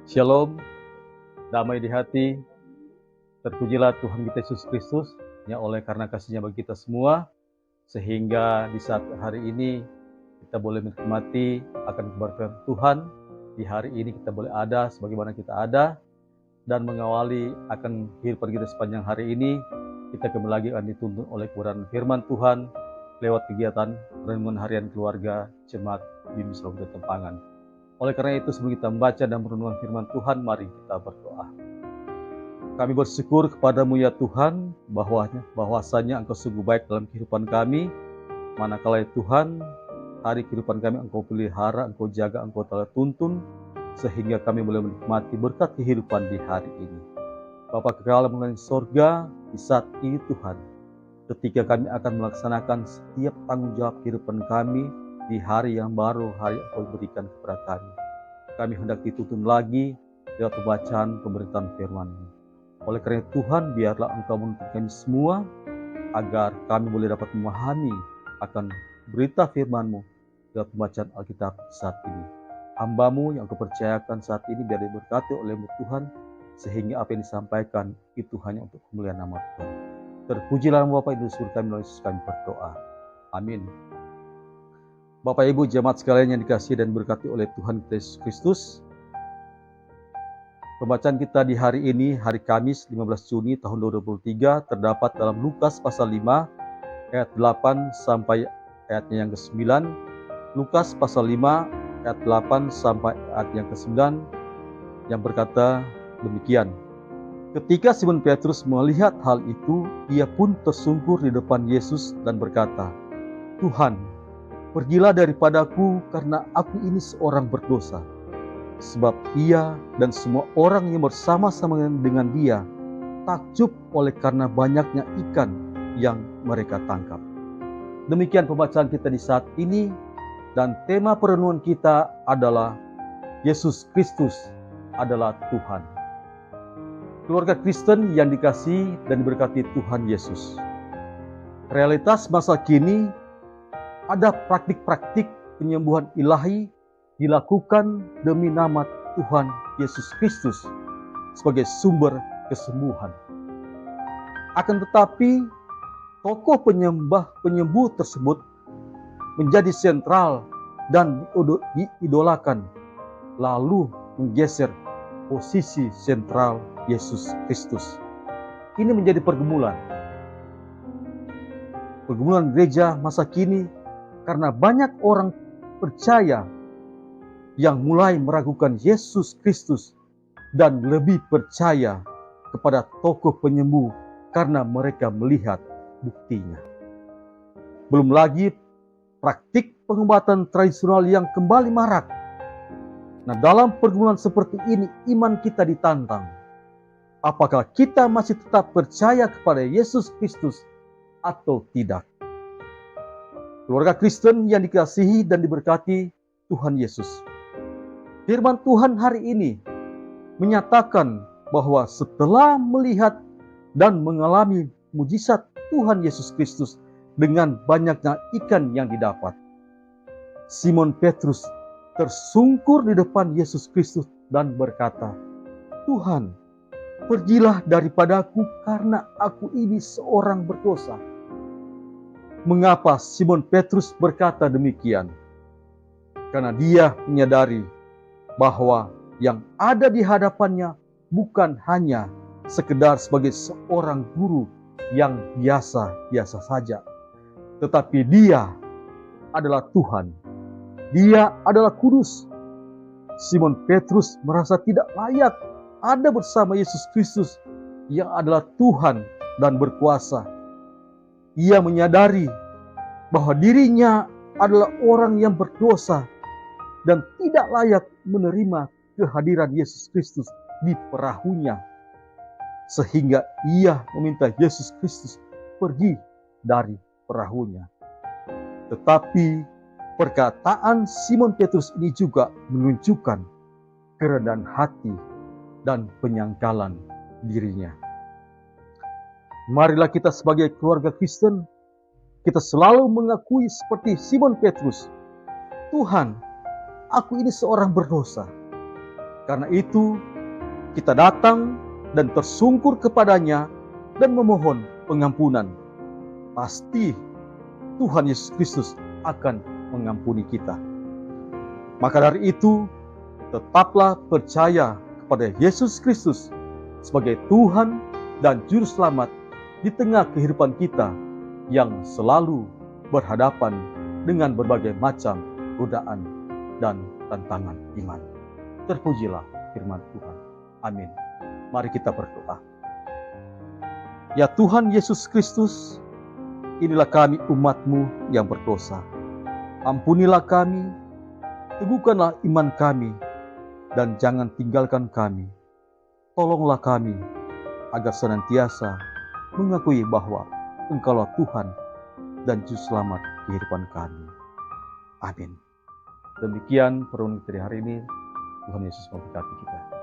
Shalom, damai di hati, terpujilah Tuhan kita Yesus Kristus, yang oleh karena kasih-Nya bagi kita semua, sehingga di saat hari ini kita boleh menikmati akan keberkatan Tuhan. Di hari ini kita boleh ada sebagaimana kita ada, dan mengawali akan kehidupan kita sepanjang hari ini. Kita kembali lagi akan dituntun oleh kebenaran firman Tuhan lewat kegiatan renungan harian keluarga Jemaat Bimi Shalom Tempangan. Oleh karena itu, sebelum kita membaca dan merenungkan firman Tuhan, mari kita berdoa. Kami bersyukur kepadamu ya Tuhan, bahwasanya Engkau sungguh baik dalam kehidupan kami. Manakala ya Tuhan, hari kehidupan kami Engkau pelihara, Engkau jaga, Engkau telah tuntun, sehingga kami boleh menikmati berkat kehidupan di hari ini. Bapa kekal mengenai sorga, di saat ini Tuhan, ketika kami akan melaksanakan setiap tanggung jawab kehidupan kami, di hari yang baru, hari yang Engkau berikan kepada kami. Kami hendak dituntun lagi lewat pembacaan pemberitaan firman-Mu. Oleh karena itu Tuhan, biarlah Engkau menuntun kami semua, agar kami boleh dapat memahami akan berita firman-Mu lewat pembacaan Alkitab saat ini. Hamba-Mu yang Engkau percayakan saat ini biar diberkati oleh-Mu Tuhan, sehingga apa yang disampaikan itu hanya untuk kemuliaan nama Tuhan. Terpujilah nama Bapa Ibu Surga kami, melalui Yesus kami berdoa. Amin. Bapak Ibu jemaat sekalian yang dikasihi dan diberkati oleh Tuhan Yesus Kristus, pembacaan kita di hari ini, hari Kamis 15 Juni tahun 2023, terdapat dalam Lukas pasal 5 ayat 8 sampai ayatnya yang ke-9. Lukas pasal 5 ayat 8 sampai ayat yang ke-9 yang berkata demikian. Ketika Simon Petrus melihat hal itu, ia pun tersungkur di depan Yesus dan berkata, "Tuhan, pergilah daripadaku karena aku ini seorang berdosa." Sebab ia dan semua orang yang bersama-sama dengan dia takjub oleh karena banyaknya ikan yang mereka tangkap. Demikian pembacaan kita di saat ini, dan tema perenungan kita adalah Yesus Kristus adalah Tuhan. Keluarga Kristen yang dikasihi dan diberkati Tuhan Yesus, realitas masa kini ada praktik-praktik penyembuhan ilahi dilakukan demi nama Tuhan Yesus Kristus sebagai sumber kesembuhan. Akan tetapi, tokoh penyembuh tersebut menjadi sentral dan diidolakan, lalu menggeser posisi sentral Yesus Kristus. Ini menjadi pergumulan gereja masa kini, karena banyak orang percaya yang mulai meragukan Yesus Kristus dan lebih percaya kepada tokoh penyembuh karena mereka melihat buktinya. Belum lagi praktik pengobatan tradisional yang kembali marak. Nah, dalam pergumulan seperti ini, iman kita ditantang. Apakah kita masih tetap percaya kepada Yesus Kristus atau tidak? Keluarga Kristen yang dikasihi dan diberkati Tuhan Yesus, firman Tuhan hari ini menyatakan bahwa setelah melihat dan mengalami mujizat Tuhan Yesus Kristus dengan banyaknya ikan yang didapat, Simon Petrus tersungkur di depan Yesus Kristus dan berkata, "Tuhan, pergilah daripadaku karena aku ini seorang berdosa." Mengapa Simon Petrus berkata demikian? Karena dia menyadari bahwa yang ada di hadapannya bukan hanya sekedar sebagai seorang guru yang biasa-biasa saja, tetapi dia adalah Tuhan. Dia adalah kudus. Simon Petrus merasa tidak layak ada bersama Yesus Kristus yang adalah Tuhan dan berkuasa. Ia menyadari bahwa dirinya adalah orang yang berdosa dan tidak layak menerima kehadiran Yesus Kristus di perahunya, sehingga ia meminta Yesus Kristus pergi dari perahunya. Tetapi perkataan Simon Petrus ini juga menunjukkan kerendahan hati dan penyangkalan dirinya. Marilah kita sebagai keluarga Kristen, kita selalu mengakui seperti Simon Petrus, "Tuhan, aku ini seorang berdosa." Karena itu, kita datang dan tersungkur kepadanya dan memohon pengampunan. Pasti Tuhan Yesus Kristus akan mengampuni kita. Maka dari itu, tetaplah percaya kepada Yesus Kristus sebagai Tuhan dan Juru Selamat di tengah kehidupan kita yang selalu berhadapan dengan berbagai macam godaan dan tantangan iman. Terpujilah firman Tuhan. Amin. Mari kita berdoa. Ya Tuhan Yesus Kristus, inilah kami umat-Mu yang berdosa. Ampunilah kami, teguhkanlah iman kami, dan jangan tinggalkan kami. Tolonglah kami agar senantiasa mengakui bahwa Engkaulah Tuhan dan Juru Selamat kehidupan kami. Amin. Demikian perenungan dari hari ini. Tuhan Yesus memberkati kita.